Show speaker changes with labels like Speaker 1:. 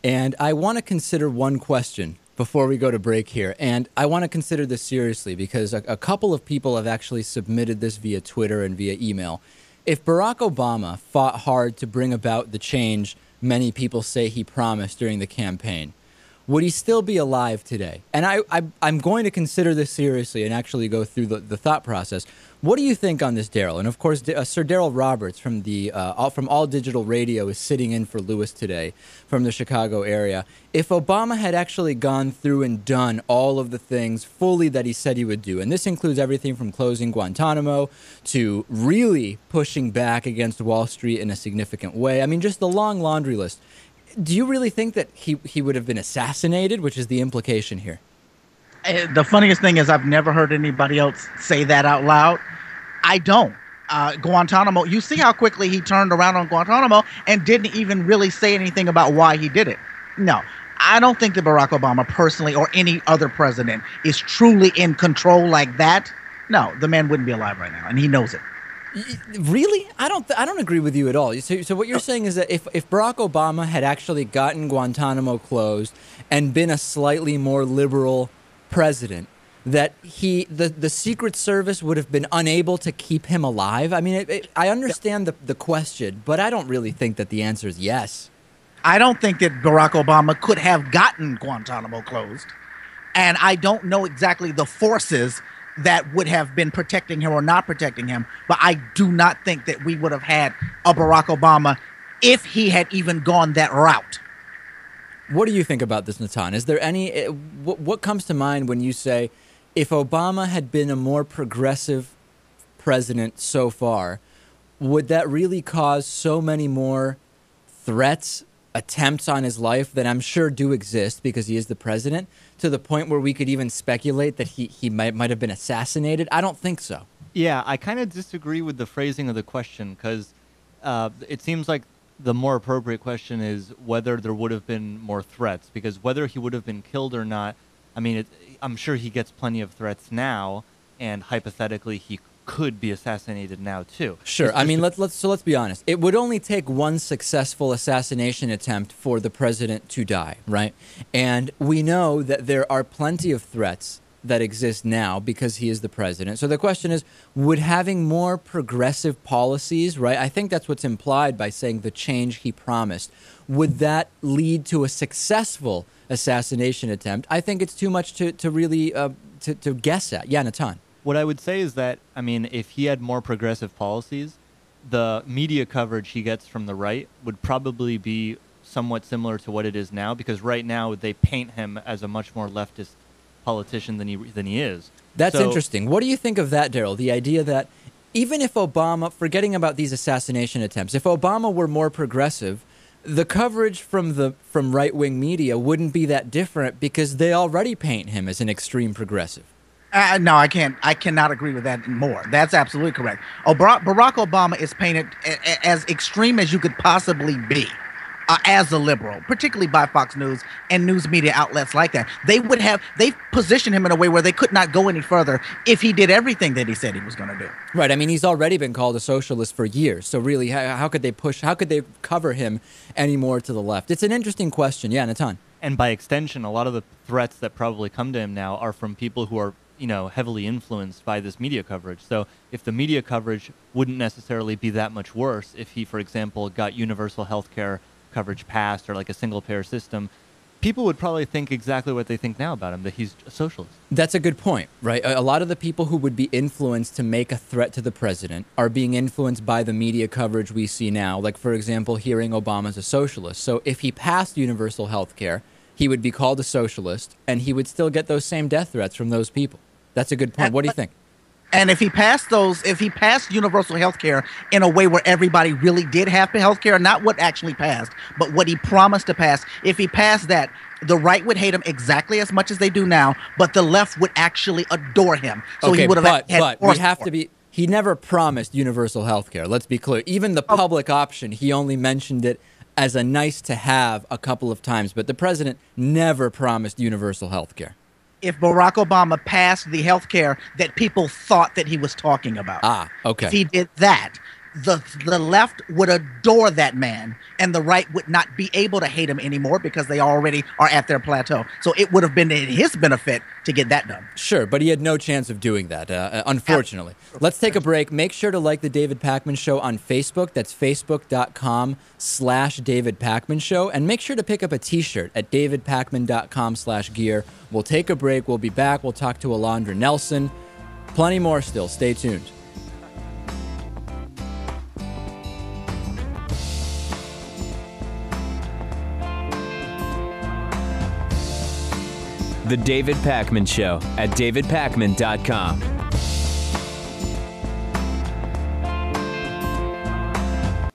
Speaker 1: And I want to consider one question before we go to break here. And I want to consider this seriously because a couple of people have actually submitted this via Twitter and via email. If Barack Obama fought hard to bring about the change many people say he promised during the campaign, would he still be alive today? And I'm going to consider this seriously and actually go through the thought process. What do you think on this, Darryl? And of course, Sir Darryl Roberts from from All Digital Radio is sitting in for Lewis today from the Chicago area. If Obama had actually gone through and done all of the things fully that he said he would do, and this includes everything from closing Guantanamo to really pushing back against Wall Street in a significant way, I mean, just the long laundry list. Do you really think that he would have been assassinated, which is the implication here?
Speaker 2: The funniest thing is I've never heard anybody else say that out loud. I don't. Guantanamo, you see how quickly he turned around on Guantanamo and didn't even really say anything about why he did it. No, I don't think that Barack Obama personally or any other president is truly in control like that. No, the man wouldn't be alive right now, and he knows it.
Speaker 1: Really? I don't agree with you at all. So what you're saying is that if Barack Obama had actually gotten Guantanamo closed and been a slightly more liberal president, that the Secret Service would have been unable to keep him alive? I mean, I understand the question, but I don't really think that the answer is yes.
Speaker 2: I don't think that Barack Obama could have gotten Guantanamo closed, and I don't know exactly the forces that would have been protecting him or not protecting him. But I do not think that we would have had a Barack Obama if he had even gone that route.
Speaker 1: What do you think about this, Natan? Is there any, what comes to mind when you say, if Obama had been a more progressive president so far, would that really cause so many more threats, attempts on his life that I'm sure do exist because he is the president, to the point where we could even speculate that he might have been assassinated? I don't think so.
Speaker 3: Yeah, I kind of disagree with the phrasing of the question because it seems like the more appropriate question is whether there would have been more threats, because whether he would have been killed or not, I mean, I'm sure he gets plenty of threats now, and hypothetically he could be assassinated now too.
Speaker 1: Sure. I mean, let's be honest. It would only take one successful assassination attempt for the president to die, right? And we know that there are plenty of threats that exist now because he is the president. So the question is, would having more progressive policies, right? I think that's what's implied by saying the change he promised. Would that lead to a successful assassination attempt? I think it's too much to really to guess at. Yeah, Natan.
Speaker 3: What I would say is that, I mean, if he had more progressive policies, the media coverage he gets from the right would probably be somewhat similar to what it is now, because right now they paint him as a much more leftist politician than he is.
Speaker 1: That's interesting. What do you think of that, Darryl? The idea that even if Obama, forgetting about these assassination attempts, if Obama were more progressive, the coverage from right-wing media wouldn't be that different because they already paint him as an extreme progressive.
Speaker 2: No, I can't. I cannot agree with that more. That's absolutely correct. Barack Obama is painted as extreme as you could possibly be as a liberal, particularly by Fox News and news media outlets like that. They've positioned him in a way where they could not go any further if he did everything that he said he was going to do.
Speaker 1: Right. I mean, he's already been called a socialist for years. So really, how could they cover him any more to the left? It's an interesting question. Yeah, Natan.
Speaker 3: And by extension, a lot of the threats that probably come to him now are from people who are, heavily influenced by this media coverage. So if the media coverage wouldn't necessarily be that much worse if he, for example, got universal health care coverage passed or like a single-payer system, people would probably think exactly what they think now about him, that he's a socialist.
Speaker 1: That's a good point, right? A lot of the people who would be influenced to make a threat to the president are being influenced by the media coverage we see now, like, for example, hearing Obama's a socialist. So if he passed universal health care, he would be called a socialist, and he would still get those same death threats from those people. That's a good point. What do you think?
Speaker 2: And if he passed universal health care in a way where everybody really did have health care, not what actually passed, but what he promised to pass, if he passed that, the right would hate him exactly as much as they do now, but the left would actually adore him. So
Speaker 1: okay,
Speaker 2: he would have
Speaker 1: but we have to be. He never promised universal health care. Let's be clear. Even the public option, he only mentioned it as a nice to have a couple of times, but the president never promised universal health care.
Speaker 2: If Barack Obama passed the health care that people thought that he was talking about.
Speaker 1: Okay.
Speaker 2: If he did that, the left would adore that man, and the right would not be able to hate him anymore because they already are at their plateau. So it would have been in his benefit to get that done.
Speaker 1: Sure, but he had no chance of doing that, unfortunately. Let's take a break. Make sure to like the David Pakman Show on Facebook. That's facebook.com/David Pakman Show. And make sure to pick up a t-shirt at davidpakman.com/gear. We'll take a break. We'll be back. We'll talk to Alondra Nelson. Plenty more still. Stay tuned.
Speaker 4: The David Pakman Show at davidpakman.com.